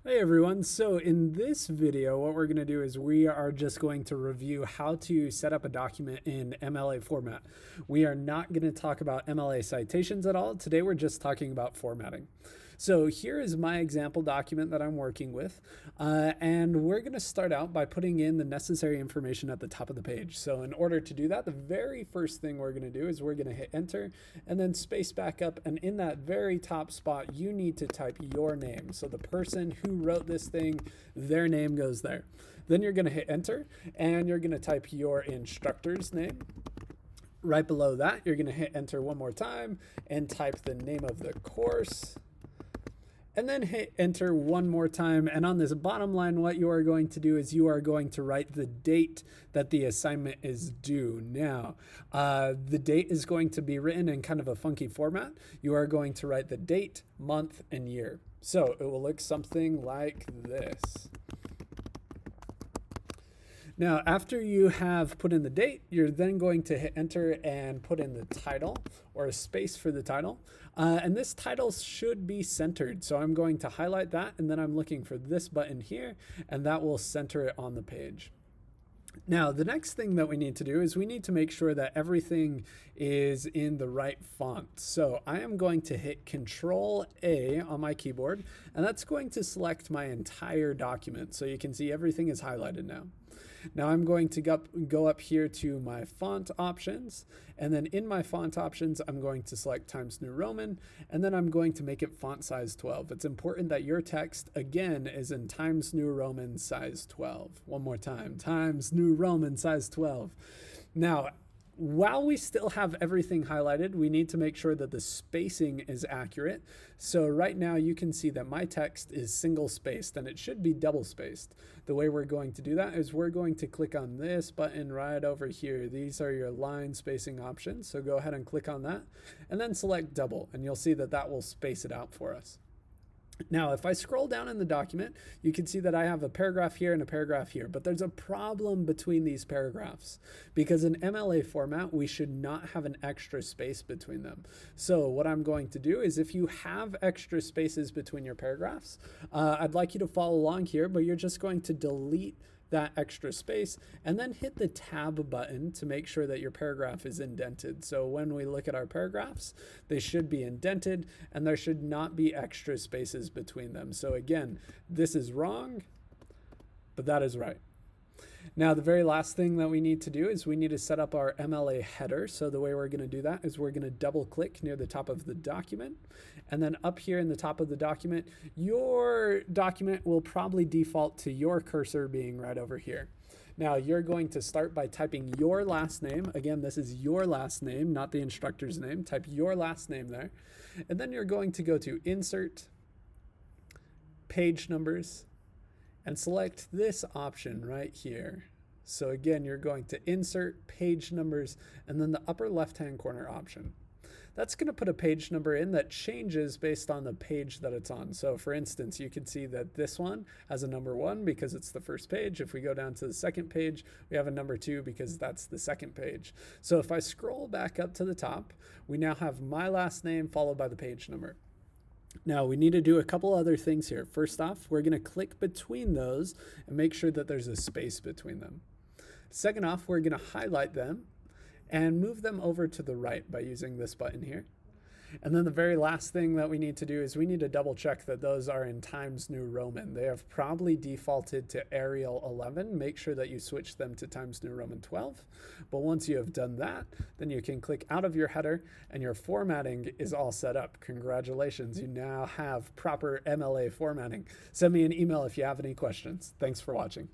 Hey everyone, so in this video what we're going to do is we are just going to review how to set up a document in MLA format. We are not going to talk about MLA citations at all. Today we're just talking about formatting. So here is my example document that I'm working with, and we're going to start out by putting in the necessary information at the top of the page. So in order to do that, the very first thing we're going to do is we're going to hit enter and then space back up, and in that very top spot you need to type your name. So the person who wrote this thing, their name goes there. Then you're going to hit enter and you're going to type your instructor's name. Right below that, you're going to hit enter one more time and type the name of the course. And then hit enter one more time. And on this bottom line, what you are going to do is you are going to write the date that the assignment is due. Now, the date is going to be written in kind of a funky format. You are going to write the date, month, and year. So it will look something like this. Now, after you have put in the date, you're then going to hit enter and put in the title or a space for the title. And this title should be centered. So I'm going to highlight that, and then I'm looking for this button here, and that will center it on the page. Now, the next thing that we need to do is we need to make sure that everything is in the right font. So I am going to hit Control A on my keyboard, and that's going to select my entire document. So you can see everything is highlighted now. Now I'm going to go up here to my font options, and then in my font options, I'm going to select Times New Roman, and then I'm going to make it font size 12. It's important that your text, again, is in Times New Roman size 12. One more time, Times New Roman size 12. Now, while we still have everything highlighted, we need to make sure that the spacing is accurate. So right now you can see that my text is single spaced and it should be double spaced. The way we're going to do that is we're going to click on this button right over here. These are your line spacing options. So go ahead and click on that and then select double, and you'll see that that will space it out for us. Now, if I scroll down in the document, you can see that I have a paragraph here and a paragraph here, but there's a problem between these paragraphs because in MLA format, we should not have an extra space between them. So what I'm going to do is if you have extra spaces between your paragraphs, I'd like you to follow along here, but you're just going to delete that extra space and then hit the tab button to make sure that your paragraph is indented. So when we look at our paragraphs, they should be indented and there should not be extra spaces between them. So again, this is wrong, but that is right. Now, the very last thing that we need to do is we need to set up our MLA header. So the way we're going to do that is we're going to double click near the top of the document. And then up here in the top of the document, your document will probably default to your cursor being right over here. Now, you're going to start by typing your last name. Again, this is your last name, not the instructor's name. Type your last name there. And then you're going to go to Insert, Page Numbers, and select this option right here. So again, you're going to insert page numbers and then the upper left-hand corner option. That's going to put a page number in that changes based on the page that it's on. So for instance, you can see that this one has a number 1 because it's the first page. If we go down to the second page, we have a number 2 because that's the second page. So if I scroll back up to the top, we now have my last name followed by the page number. Now we need to do a couple other things here. First off, we're going to click between those and make sure that there's a space between them. Second off, we're going to highlight them and move them over to the right by using this button here. And then the very last thing that we need to do is we need to double check that those are in Times New Roman. They have probably defaulted to Arial 11. Make sure that you switch them to Times New Roman 12. But once you have done that, then you can click out of your header and your formatting is all set up. Congratulations, you now have proper MLA formatting. Send me an email if you have any questions. Thanks for watching.